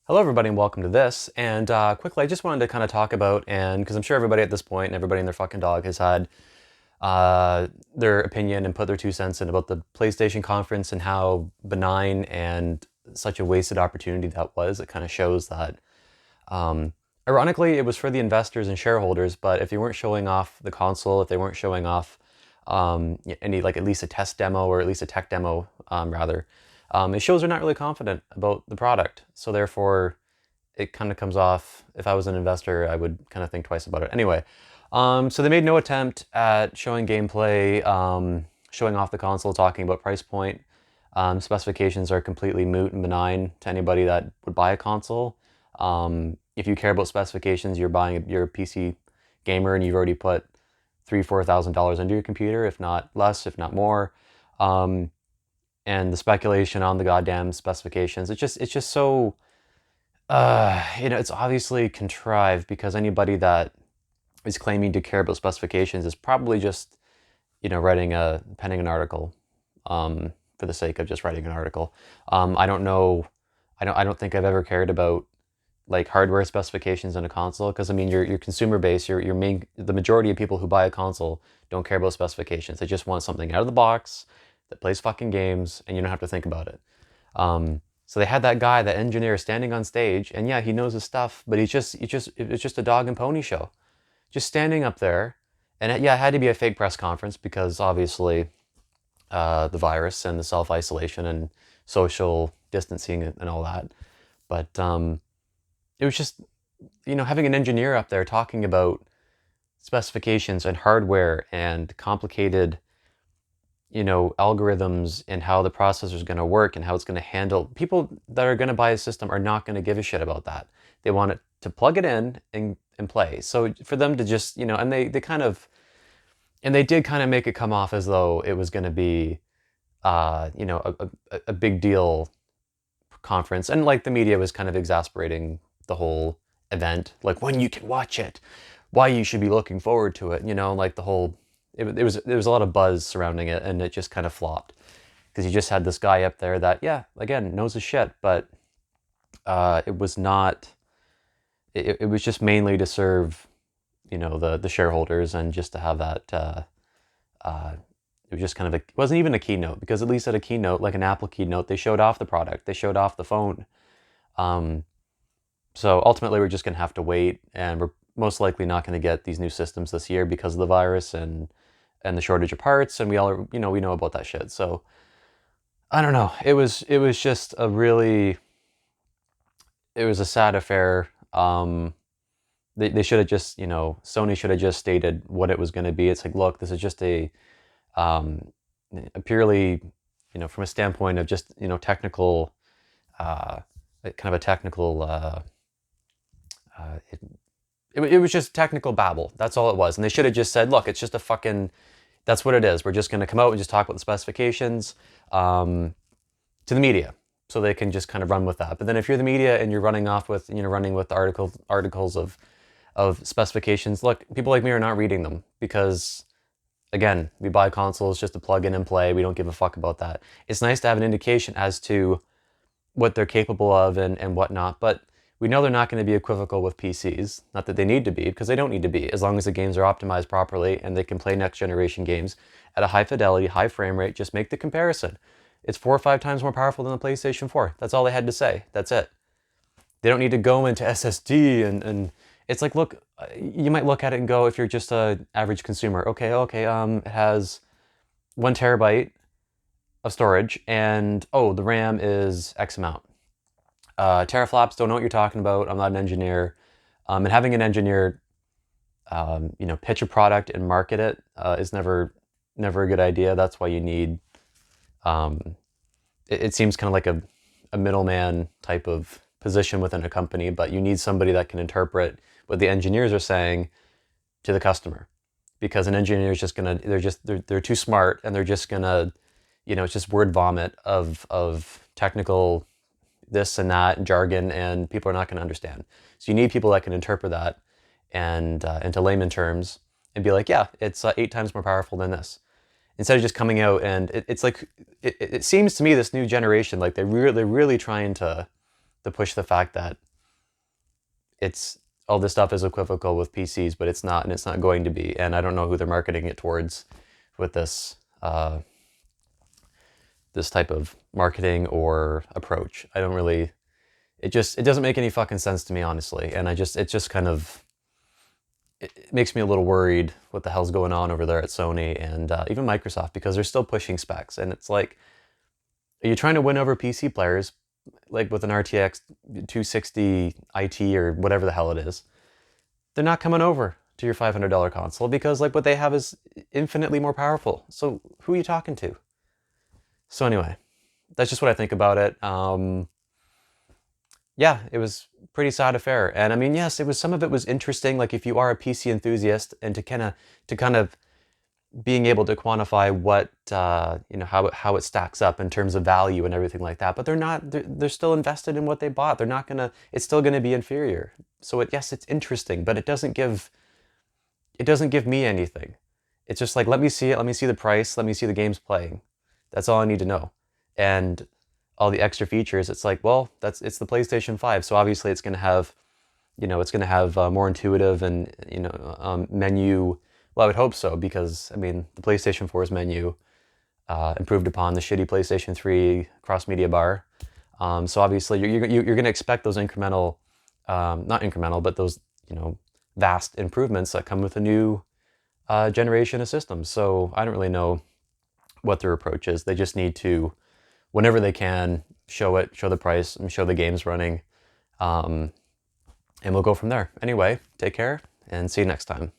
Hello everybody and welcome to this. And quickly, I just wanted to kind of talk about, and because I'm sure everybody at this point and everybody and their fucking dog has had their opinion and put their 2 cents in about the PlayStation conference and how benign and such a wasted opportunity that was. It kind of shows that, um, ironically, it was for the investors and shareholders, but if they weren't showing off the console, if they weren't showing off any, like, at least a test demo or at least a tech demo, rather, it shows they're not really confident about the product. So therefore, it kind of comes off, if I was an investor, I would kind of think twice about it. Anyway, so they made no attempt at showing gameplay, showing off the console, talking about price point. Specifications are completely moot and benign to anybody that would buy a console. If you care about specifications, you're a PC gamer and you've already put $3,000-4,000 into your computer, if not less, if not more. And the speculation on the goddamn specifications, it's just so, it's obviously contrived because anybody that is claiming to care about specifications is probably just, penning an article, for the sake of just writing an article. I don't know, I don't think I've ever cared about like hardware specifications in a console because I mean your consumer base, the majority of people who buy a console don't care about specifications. They just want something out of the box that plays fucking games and you don't have to think about it. So they had that guy, that engineer, standing on stage, and yeah, he knows his stuff, but it's just a dog and pony show, just standing up there, and it had to be a fake press conference because obviously the virus and the self isolation and social distancing and all that, but it was just having an engineer up there talking about specifications and hardware and complicated algorithms and how the processor is going to work and how it's going to handle. People that are going to buy a system are not going to give a shit about that. They want it to plug it in and play. So for them to just, and they did kind of make it come off as though it was going to be, a big deal conference. And like the media was kind of exasperating the whole event, like when you can watch it, why you should be looking forward to it, like the whole, there was a lot of buzz surrounding it, and it just kind of flopped because you just had this guy up there that, yeah, again, knows his shit, but it was not. It was just mainly to serve, the shareholders, and just to have that. It was just kind of it wasn't even a keynote because at least at a keynote, like an Apple keynote, they showed off the product, they showed off the phone. Um, so ultimately, we're just gonna have to wait, and we're most likely not going to get these new systems this year because of the virus and the shortage of parts, and we all are, we know about that shit. So I don't know. It was just it was a sad affair. They should have just, Sony should have just stated what it was going to be. It's like, look, this is just um, a purely, from a standpoint of just, technical, kind of a technical, it was just technical babble. That's all it was. And they should have just said, look, it's just a fucking, that's what it is. We're just going to come out and just talk about the specifications, to the media, so they can just kind of run with that. But then if you're the media and you're running off with, running with articles of specifications, look, people like me are not reading them because, again, we buy consoles just to plug in and play. We don't give a fuck about that. It's nice to have an indication as to what they're capable of and whatnot, but we know they're not going to be equivocal with PCs. Not that they need to be, because they don't need to be, as long as the games are optimized properly and they can play next generation games at a high fidelity, high frame rate. Just make the comparison. It's 4 or 5 times more powerful than the PlayStation 4. That's all they had to say. That's it. They don't need to go into SSD and it's like, look, you might look at it and go, if you're just an average consumer, okay, it has 1 terabyte of storage, and oh, the RAM is X amount. Teraflops, don't know what you're talking about. I'm not an engineer. And having an engineer, pitch a product and market it is never a good idea. That's why you need. It seems kind of like a middleman type of position within a company, but you need somebody that can interpret what the engineers are saying to the customer, because an engineer is just gonna, they're too smart, and they're just gonna, it's just word vomit of technical this and that and jargon, and people are not going to understand. So you need people that can interpret that and into layman terms and be like, yeah, it's 8 times more powerful than this. Instead of just coming out and it's like, it seems to me this new generation, like they're really trying to push the fact that it's all this stuff is equivocal with PCs, but it's not, and it's not going to be. And I don't know who they're marketing it towards with this this type of marketing or approach. I don't really. It doesn't make any fucking sense to me, honestly. And it just kind of it makes me a little worried what the hell's going on over there at Sony and even Microsoft, because they're still pushing specs. And it's like, are you trying to win over PC players, like with an RTX 260 IT or whatever the hell it is? They're not coming over to your $500 console because like what they have is infinitely more powerful. So who are you talking to? So anyway, that's just what I think about it. Yeah, it was pretty sad affair. And I mean, yes, some of it was interesting. Like if you are a PC enthusiast and to kind of being able to quantify what, how it stacks up in terms of value and everything like that. But they're still invested in what they bought. They're not gonna, it's still gonna be inferior. So yes, it's interesting, but it doesn't give me anything. It's just like, let me see it, let me see the price, let me see the games playing. That's all I need to know. And all the extra features, it's like, well, it's the PlayStation 5, so obviously it's going to have, more intuitive and, menu. Well, I would hope so, because, I mean, the PlayStation 4's menu improved upon the shitty PlayStation 3 cross-media bar. So obviously you're going to expect those incremental, not incremental, but those, vast improvements that come with a new generation of systems. So I don't really know what their approach is. They just need to, whenever they can, show the price, and show the games running, and we'll go from there. Anyway, take care, and see you next time.